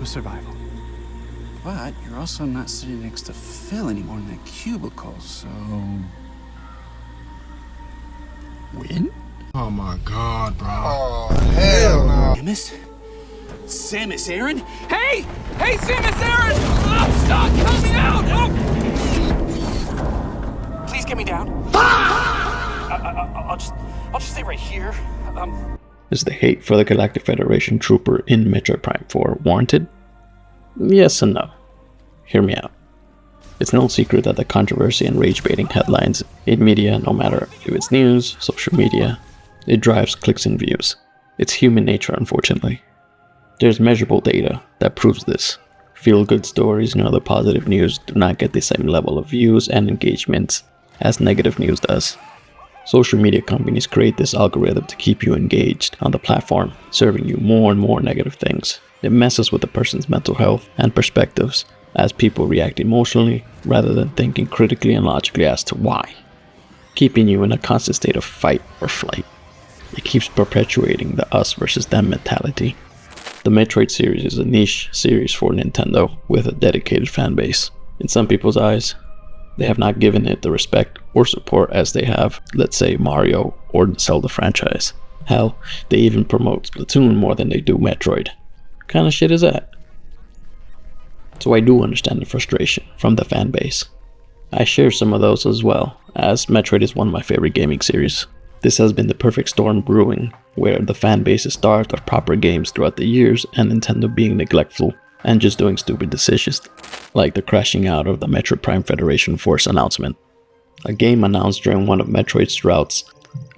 survival. But you're also not sitting next to Phil anymore in that cubicle, so... Win? Oh my god, bro. Oh, hell no. Samus Aran? Hey! Hey, Samus Aran! I'm stuck! Help me out! Help! Please get me down. I'll just stay right here. Is the hate for the Galactic Federation trooper in Metroid Prime 4 warranted? Yes and no. Hear me out. It's no secret that the controversy and rage-baiting headlines in media, no matter if it's news, social media, it drives clicks and views. It's human nature, unfortunately. There's measurable data that proves this. Feel-good stories and other positive news do not get the same level of views and engagements as negative news does. Social media companies create this algorithm to keep you engaged on the platform, serving you more and more negative things. It messes with a person's mental health and perspectives as people react emotionally rather than thinking critically and logically as to why, keeping you in a constant state of fight or flight. It keeps perpetuating the us versus them mentality. The Metroid series is a niche series for Nintendo with a dedicated fan base. In some people's eyes, they have not given it the respect or support as they have, let's say, Mario or the Zelda franchise. Hell, they even promote Splatoon more than they do Metroid. What kind of shit is that? So I do understand the frustration from the fan base. I share some of those as well, as Metroid is one of my favorite gaming series. This has been the perfect storm brewing, where the fan base is starved of proper games throughout the years and Nintendo being neglectful and just doing stupid decisions, like the crashing out of the Metroid Prime Federation Force announcement. A game announced during one of Metroid's routes,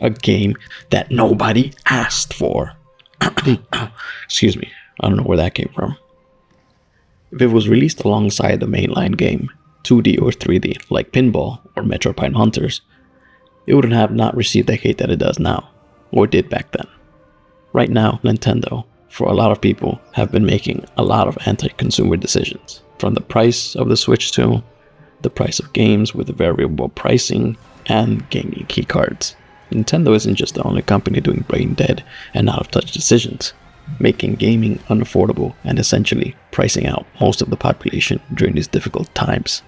a game that nobody asked for. Excuse me, I don't know where that came from. If it was released alongside the mainline game, 2D or 3D, like Pinball or Metroid Prime Hunters, it would have not received the hate that it does now, or did back then. Right now, Nintendo, for a lot of people, have been making a lot of anti-consumer decisions, from the price of the Switch to the price of games with variable pricing and gaming keycards. Nintendo isn't just the only company doing brain-dead and out-of-touch decisions, making gaming unaffordable and essentially pricing out most of the population during these difficult times.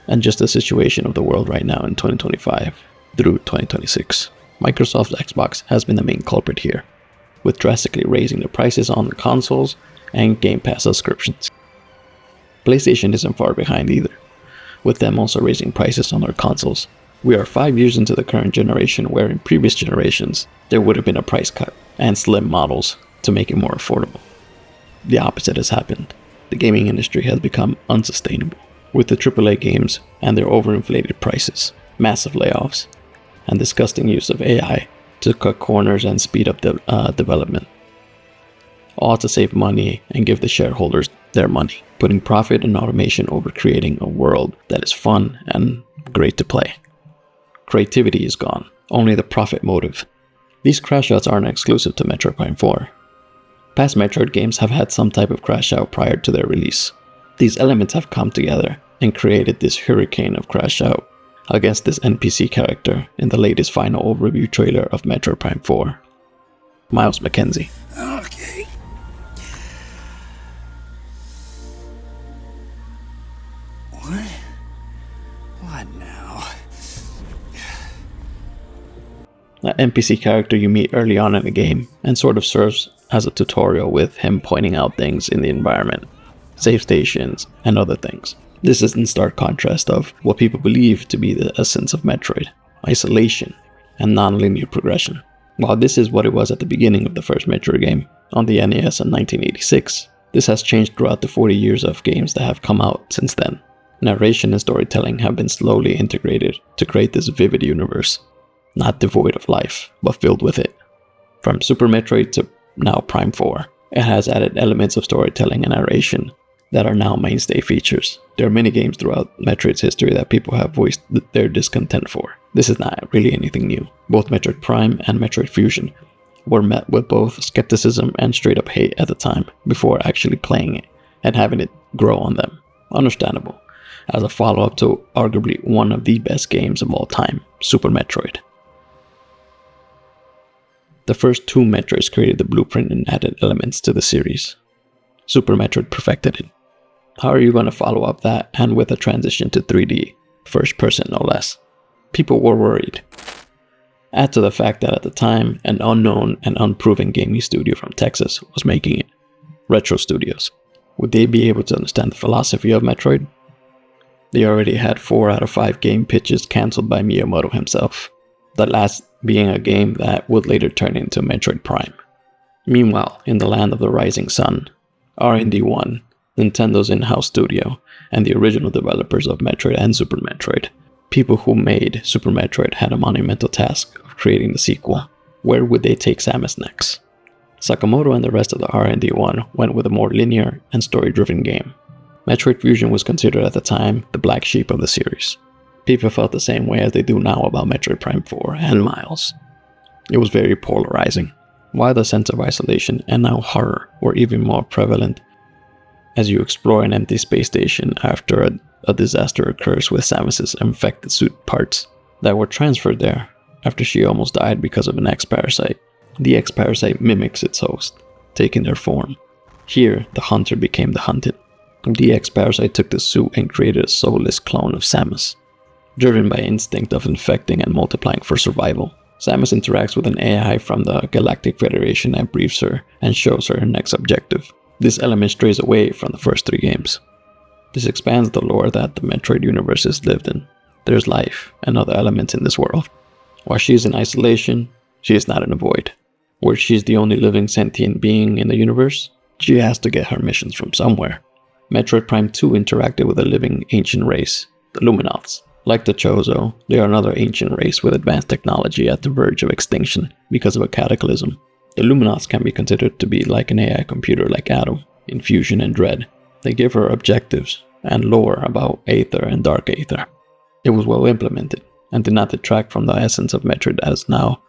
And just the situation of the world right now in 2025 through 2026. Microsoft's Xbox has been the main culprit here, with drastically raising the prices on the consoles and Game Pass subscriptions. PlayStation isn't far behind either, with them also raising prices on their consoles. We are 5 years into the current generation, where in previous generations there would have been a price cut and slim models to make it more affordable. The opposite has happened. The gaming industry has become unsustainable, with the AAA games and their overinflated prices, massive layoffs, and disgusting use of AI to cut corners and speed up development. All to save money and give the shareholders their money, putting profit and automation over creating a world that is fun and great to play. Creativity is gone, only the profit motive. These crash outs aren't exclusive to Metroid Prime 4. Past Metroid games have had some type of crash out prior to their release. These elements have come together and created this hurricane of crash out against this NPC character in the latest final overview trailer of Metroid Prime 4. Myles Mackenzie. Okay. What? What now? That NPC character you meet early on in the game and sort of serves as a tutorial, with him pointing out things in the environment, save stations, and other things. This is in stark contrast of what people believe to be the essence of Metroid: isolation and non-linear progression. While this is what it was at the beginning of the first Metroid game on the NES in 1986, this has changed throughout the 40 years of games that have come out since then. Narration and storytelling have been slowly integrated to create this vivid universe, not devoid of life, but filled with it. From Super Metroid to now Prime 4, it has added elements of storytelling and narration that are now mainstay features. There are many games throughout Metroid's history that people have voiced their discontent for. This is not really anything new. Both Metroid Prime and Metroid Fusion were met with both skepticism and straight up hate at the time, before actually playing it and having it grow on them. Understandable, as a follow-up to arguably one of the best games of all time, Super Metroid. The first two Metroids created the blueprint and added elements to the series. Super Metroid perfected it. How are you going to follow up that, and with a transition to 3D, first person no less? People were worried. Add to the fact that at the time, an unknown and unproven gaming studio from Texas was making it, Retro Studios. Would they be able to understand the philosophy of Metroid? They already had 4 out of 5 game pitches cancelled by Miyamoto himself, the last being a game that would later turn into Metroid Prime. Meanwhile, in the land of the rising sun, R&D1, Nintendo's in-house studio, and the original developers of Metroid and Super Metroid, people who made Super Metroid had a monumental task of creating the sequel. Where would they take Samus next? Sakamoto and the rest of the R&D1 went with a more linear and story-driven game. Metroid Fusion was considered at the time the black sheep of the series. People felt the same way as they do now about Metroid Prime 4 and Myles. It was very polarizing, while the sense of isolation and now horror were even more prevalent as you explore an empty space station after a disaster occurs with Samus's infected suit parts that were transferred there after she almost died because of an X-Parasite. The X-Parasite mimics its host, taking their form. Here, the hunter became the hunted. The X-Parasite took the suit and created a soulless clone of Samus. Driven by instinct of infecting and multiplying for survival, Samus interacts with an AI from the Galactic Federation that briefs her and shows her next objective. This element strays away from the first 3 games. This expands the lore that the Metroid universe is lived in. There's life and other elements in this world. While she is in isolation, she is not in a void. Where she is the only living sentient being in the universe, she has to get her missions from somewhere. Metroid Prime 2 interacted with a living ancient race, the Luminauts. Like the Chozo, they are another ancient race with advanced technology at the verge of extinction because of a cataclysm. The Luminauts can be considered to be like an AI computer like Adam in Fusion and Dread. They give her objectives and lore about Aether and Dark Aether. It was well implemented and did not detract from the essence of Metroid, as now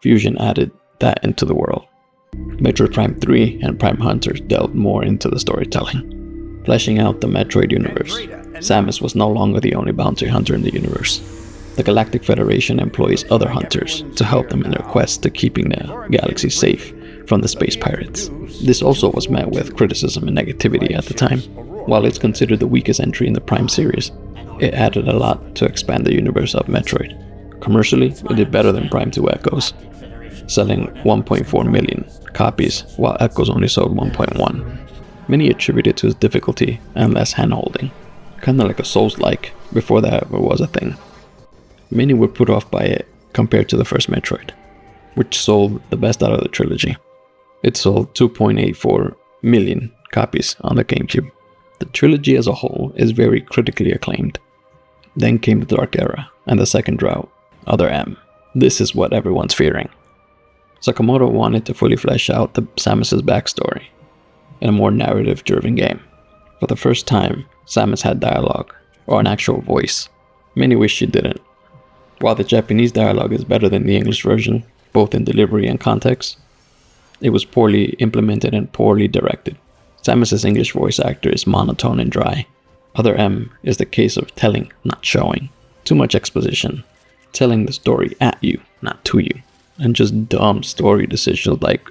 Fusion added that into the world. Metroid Prime 3 and Prime Hunters delved more into the storytelling, fleshing out the Metroid universe. Samus was no longer the only bounty hunter in the universe. The Galactic Federation employs other hunters to help them in their quest to keeping the galaxy safe from the space pirates. This also was met with criticism and negativity at the time. While it's considered the weakest entry in the Prime series, it added a lot to expand the universe of Metroid. Commercially, it did better than Prime 2 Echoes, selling 1.4 million copies, while Echoes only sold 1.1. Many attribute it to its difficulty and less handholding, kinda like a Souls-like, before that ever was a thing. Many were put off by it compared to the first Metroid, which sold the best out of the trilogy. It sold 2.84 million copies on the GameCube. The trilogy as a whole is very critically acclaimed. Then came the Dark Era and the second drought, Other M. This is what everyone's fearing. Sakamoto wanted to fully flesh out the Samus's backstory in a more narrative-driven game. For the first time, Samus had dialogue, or an actual voice. Many wish she didn't. While the Japanese dialogue is better than the English version, both in delivery and context, it was poorly implemented and poorly directed. Samus's English voice actor is monotone and dry. Other M is the case of telling, not showing. Too much exposition. Telling the story at you, not to you. And just dumb story decisions like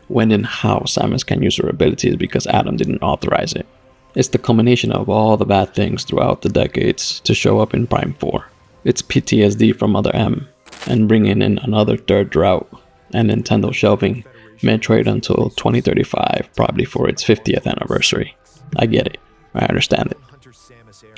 when and how Samus can use her abilities because Adam didn't authorize it. It's the culmination of all the bad things throughout the decades to show up in Prime 4. It's PTSD from Other M, and bringing in another third drought, and Nintendo shelving Metroid until 2035, probably for its 50th anniversary. I get it. I understand it.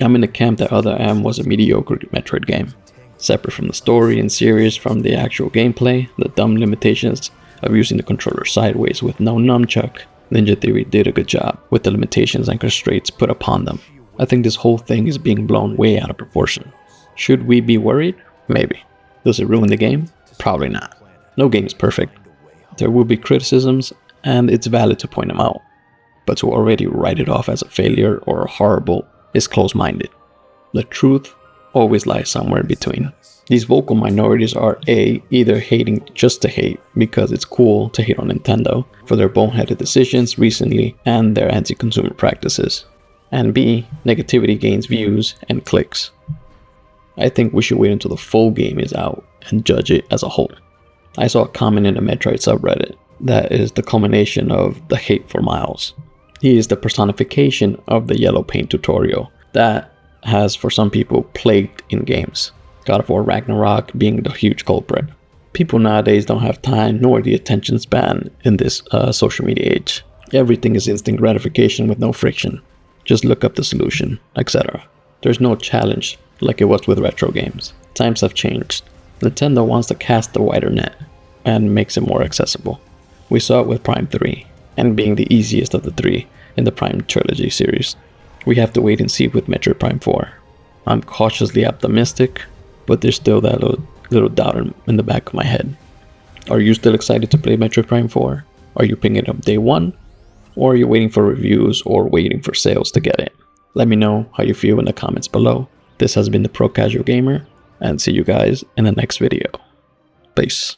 I'm in the camp that Other M was a mediocre Metroid game. Separate from the story and serious from the actual gameplay, the dumb limitations of using the controller sideways with no nunchuck, Ninja Theory did a good job with the limitations and constraints put upon them. I think this whole thing is being blown way out of proportion. Should we be worried? Maybe. Does it ruin the game? Probably not. No game is perfect. There will be criticisms, and it's valid to point them out. But to already write it off as a failure or horrible is close-minded. The truth always lies somewhere in between. These vocal minorities are A, either hating just to hate because it's cool to hate on Nintendo for their boneheaded decisions recently and their anti-consumer practices, and B, negativity gains views and clicks. I think we should wait until the full game is out and judge it as a whole. I saw a comment in the Metroid subreddit that is the culmination of the hate for Myles. He is the personification of the yellow paint tutorial that has for some people plagued in games. God of War Ragnarok being the huge culprit. People nowadays don't have time nor the attention span in this social media age. Everything is instant gratification with no friction. Just look up the solution, etc. There's no challenge like it was with retro games. Times have changed. Nintendo wants to cast a wider net and makes it more accessible. We saw it with Prime 3, and being the easiest of the three in the Prime trilogy series. We have to wait and see with Metroid Prime 4. I'm cautiously optimistic, but there's still that little doubt in the back of my head. Are you still excited to play Metroid Prime 4? Are you picking it up day one? Or are you waiting for reviews or waiting for sales to get it? Let me know how you feel in the comments below. This has been the Pro Casual Gamer, and see you guys in the next video. Peace.